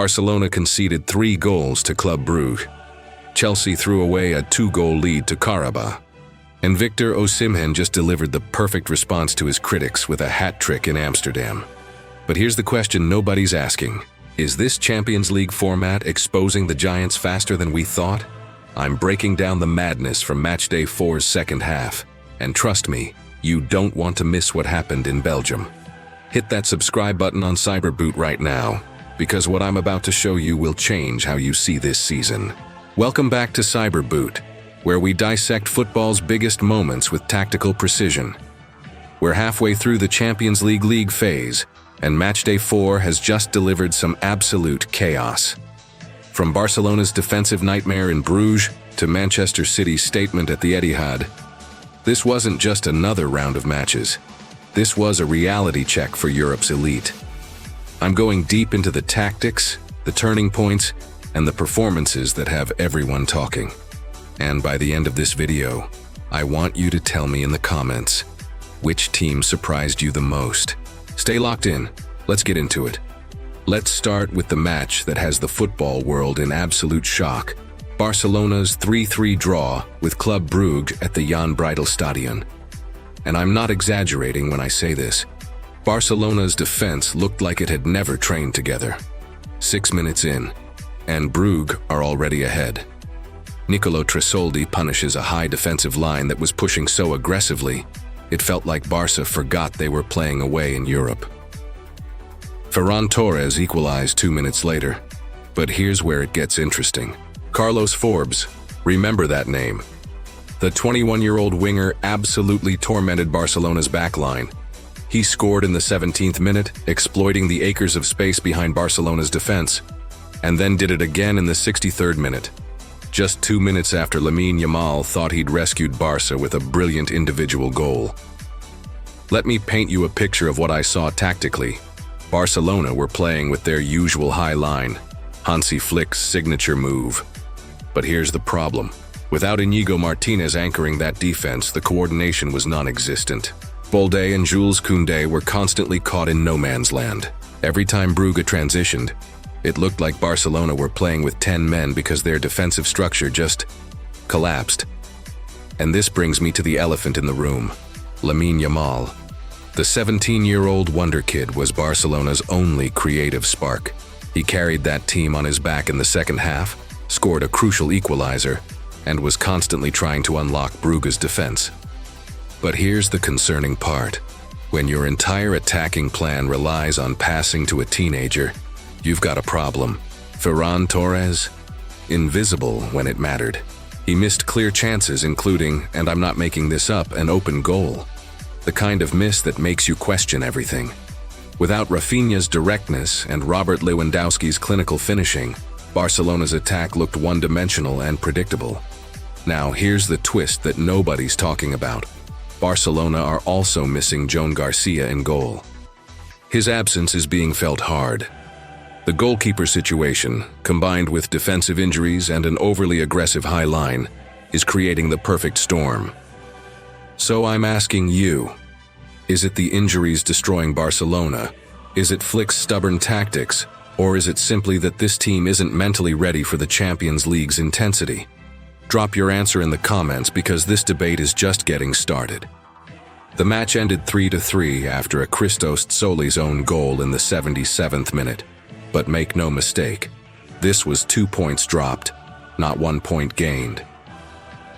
Barcelona conceded 3 goals to Club Brugge. Chelsea threw away a 2-goal lead to Qarabag. And Victor Osimhen just delivered the perfect response to his critics with a hat-trick in Amsterdam. But here's the question nobody's asking. Is this Champions League format exposing the Giants faster than we thought? I'm breaking down the madness from Matchday 4's second half. And trust me, you don't want to miss what happened in Belgium. Hit that subscribe button on Cyberboot right now, because what I'm about to show you will change how you see this season. Welcome back to Cyberboot, where we dissect football's biggest moments with tactical precision. We're halfway through the Champions League phase, and Matchday 4 has just delivered some absolute chaos. From Barcelona's defensive nightmare in Bruges to Manchester City's statement at the Etihad, this wasn't just another round of matches. This was a reality check for Europe's elite. I'm going deep into the tactics, the turning points, and the performances that have everyone talking. And by the end of this video, I want you to tell me in the comments, which team surprised you the most? Stay locked in. Let's get into it. Let's start with the match that has the football world in absolute shock. Barcelona's 3-3 draw with Club Brugge at the Jan Breidel Stadion. And I'm not exaggerating when I say this. Barcelona's defense looked like it had never trained together. 6 minutes in, and Brugge are already ahead. Nicolo Tresoldi punishes a high defensive line that was pushing so aggressively, it felt like Barca forgot they were playing away in Europe. Ferran Torres equalized 2 minutes later. But here's where it gets interesting. Carlos Forbes, remember that name. The 21-year-old winger absolutely tormented Barcelona's backline. He scored in the 17th minute, exploiting the acres of space behind Barcelona's defense, and then did it again in the 63rd minute. Just 2 minutes after Lamine Yamal thought he'd rescued Barca with a brilliant individual goal. Let me paint you a picture of what I saw tactically. Barcelona were playing with their usual high line, Hansi Flick's signature move. But here's the problem. Without Inigo Martinez anchoring that defense, the coordination was non-existent. Bolde and Jules Koundé were constantly caught in no man's land. Every time Brugge transitioned, it looked like Barcelona were playing with 10 men because their defensive structure just collapsed. And this brings me to the elephant in the room, Lamine Yamal. The 17-year-old wonder kid was Barcelona's only creative spark. He carried that team on his back in the second half, scored a crucial equalizer, and was constantly trying to unlock Brugge's defense. But here's the concerning part. When your entire attacking plan relies on passing to a teenager, you've got a problem. Ferran Torres? Invisible when it mattered. He missed clear chances, including, and I'm not making this up, an open goal. The kind of miss that makes you question everything. Without Rafinha's directness and Robert Lewandowski's clinical finishing, Barcelona's attack looked one-dimensional and predictable. Now here's the twist that nobody's talking about. Barcelona are also missing Joan Garcia in goal. His absence is being felt hard. The goalkeeper situation, combined with defensive injuries and an overly aggressive high line, is creating the perfect storm. So I'm asking you, is it the injuries destroying Barcelona? Is it Flick's stubborn tactics? Or is it simply that this team isn't mentally ready for the Champions League's intensity? Drop your answer in the comments because this debate is just getting started. The match ended 3-3 after a Christos Tsouli's own goal in the 77th minute. But make no mistake, this was 2 points dropped, not 1 point gained.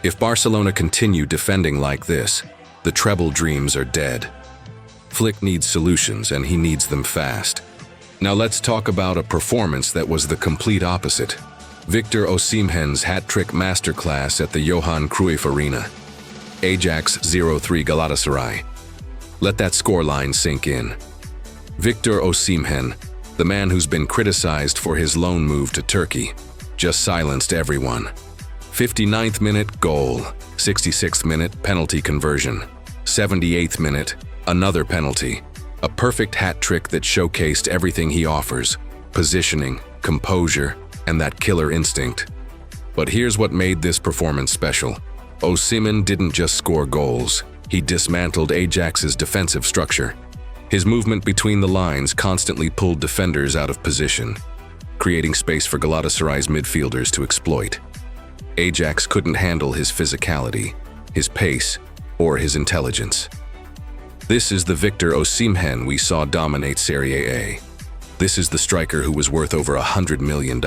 If Barcelona continue defending like this, the treble dreams are dead. Flick needs solutions and he needs them fast. Now let's talk about a performance that was the complete opposite. Victor Osimhen's hat-trick masterclass at the Johan Cruyff Arena. Ajax 0-3 Galatasaray. Let that scoreline sink in. Victor Osimhen, the man who's been criticized for his loan move to Turkey, just silenced everyone. 59th minute goal, 66th minute penalty conversion, 78th minute another penalty. A perfect hat trick that showcased everything he offers: positioning, composure, and that killer instinct. But here's what made this performance special. Osimhen didn't just score goals, he dismantled Ajax's defensive structure. His movement between the lines constantly pulled defenders out of position, creating space for Galatasaray's midfielders to exploit. Ajax couldn't handle his physicality, his pace, or his intelligence. This is the Victor Osimhen we saw dominate Serie A. This is the striker who was worth over $100 million.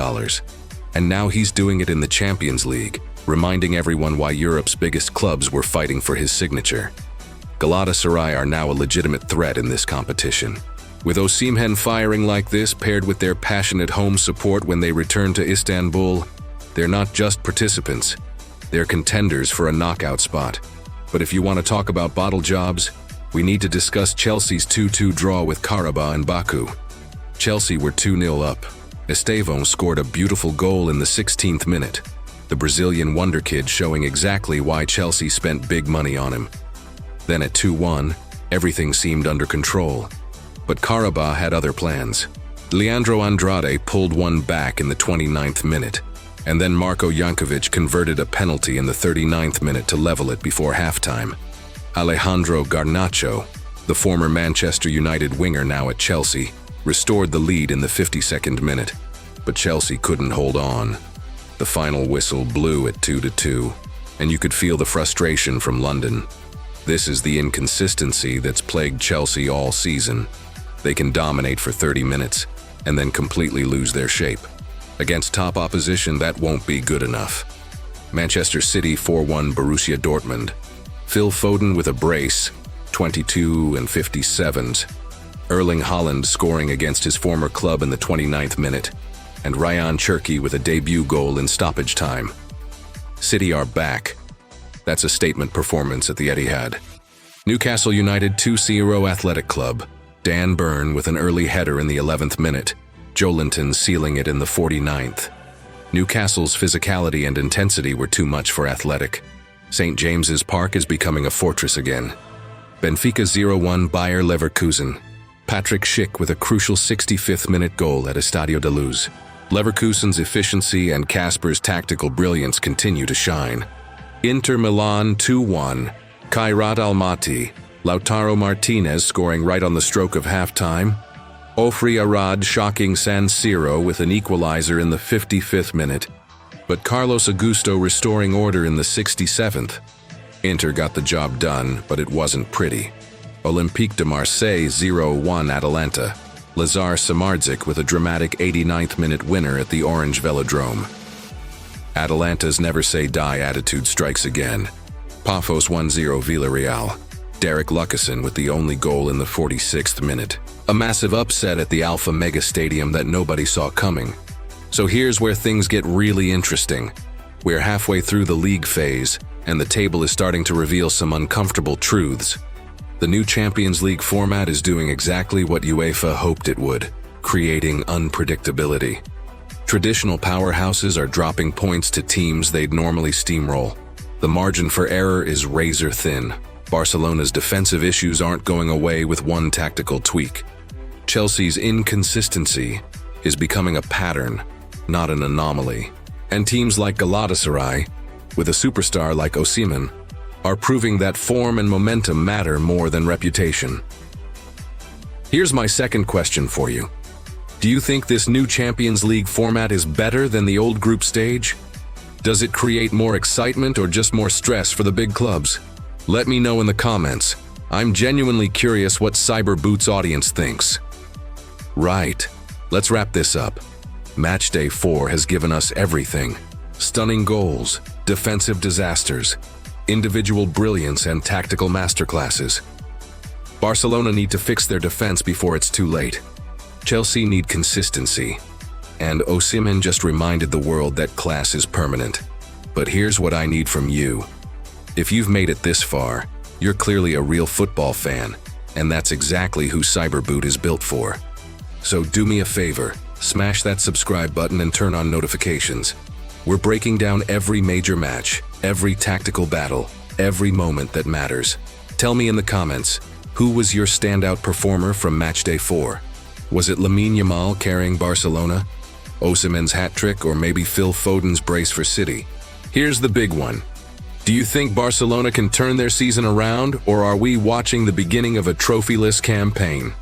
And now he's doing it in the Champions League, reminding everyone why Europe's biggest clubs were fighting for his signature. Galatasaray are now a legitimate threat in this competition. With Osimhen firing like this, paired with their passionate home support when they return to Istanbul, they're not just participants, they're contenders for a knockout spot. But if you want to talk about bottle jobs, we need to discuss Chelsea's 2-2 draw with Qarabag in Baku. Chelsea were 2-0 up. Estevão scored a beautiful goal in the 16th minute. The Brazilian wonder kid showing exactly why Chelsea spent big money on him. Then at 2-1, everything seemed under control. But Qarabag had other plans. Leandro Andrade pulled one back in the 29th minute. And then Marko Jankovic converted a penalty in the 39th minute to level it before halftime. Alejandro Garnacho, the former Manchester United winger now at Chelsea, restored the lead in the 52nd minute, but Chelsea couldn't hold on. The final whistle blew at 2-2, and you could feel the frustration from London. This is the inconsistency that's plagued Chelsea all season. They can dominate for 30 minutes, and then completely lose their shape. Against top opposition, that won't be good enough. Manchester City 4-1 Borussia Dortmund. Phil Foden with a brace, 22 and 57s. Erling Haaland scoring against his former club in the 29th minute. And Ryan Cherki with a debut goal in stoppage time. City are back. That's a statement performance at the Etihad. Newcastle United 2-0 Athletic Club. Dan Burn with an early header in the 11th minute. Joelinton sealing it in the 49th. Newcastle's physicality and intensity were too much for Athletic. St. James's Park is becoming a fortress again. Benfica 0-1 Bayer Leverkusen. Patrick Schick with a crucial 65th minute goal at Estadio da Luz. Leverkusen's efficiency and Kasper's tactical brilliance continue to shine. Inter Milan 2-1. Kairat Almaty. Lautaro Martinez scoring right on the stroke of halftime. Ofri Arad shocking San Siro with an equalizer in the 55th minute, but Carlos Augusto restoring order in the 67th. Inter got the job done, but it wasn't pretty. Olympique de Marseille 0-1 Atalanta. Lazar Samardžić with a dramatic 89th minute winner at the Orange Velodrome. Atalanta's never-say-die attitude strikes again. Pafos 1-0 Villarreal. Derek Lucassen with the only goal in the 46th minute. A massive upset at the Alpha Mega Stadium that nobody saw coming. So here's where things get really interesting. We're halfway through the league phase, and the table is starting to reveal some uncomfortable truths. The new Champions League format is doing exactly what UEFA hoped it would, creating unpredictability. Traditional powerhouses are dropping points to teams they'd normally steamroll. The margin for error is razor thin. Barcelona's defensive issues aren't going away with one tactical tweak. Chelsea's inconsistency is becoming a pattern, not an anomaly. And teams like Galatasaray, with a superstar like Osimhen, are proving that form and momentum matter more than reputation. Here's my second question for you. Do you think this new Champions League format is better than the old group stage? Does it create more excitement or just more stress for the big clubs? Let me know in the comments. I'm genuinely curious what Cyberboots audience thinks. Right, let's wrap this up. Matchday 4 has given us everything. Stunning goals, defensive disasters, individual brilliance and tactical masterclasses. Barcelona need to fix their defense before it's too late. Chelsea need consistency. And Osimhen just reminded the world that class is permanent. But here's what I need from you. If you've made it this far, you're clearly a real football fan, and that's exactly who Cyberboot is built for. So do me a favor, smash that subscribe button and turn on notifications. We're breaking down every major match, every tactical battle, every moment that matters. Tell me in the comments, who was your standout performer from Matchday 4? Was it Lamine Yamal carrying Barcelona? Osimhen's hat-trick, or maybe Phil Foden's brace for City? Here's the big one. Do you think Barcelona can turn their season around, or are we watching the beginning of a trophyless campaign?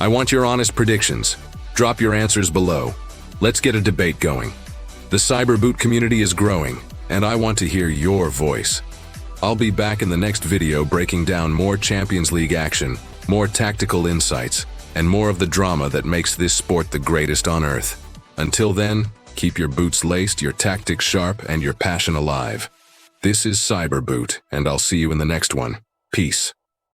I want your honest predictions. Drop your answers below. Let's get a debate going. The cyberboot community is growing, and I want to hear your voice. I'll be back in the next video breaking down more Champions League action, more tactical insights, and more of the drama that makes this sport the greatest on earth. Until then, keep your boots laced, your tactics sharp, and your passion alive. This is Cyberboot, and I'll see you in the next one. Peace.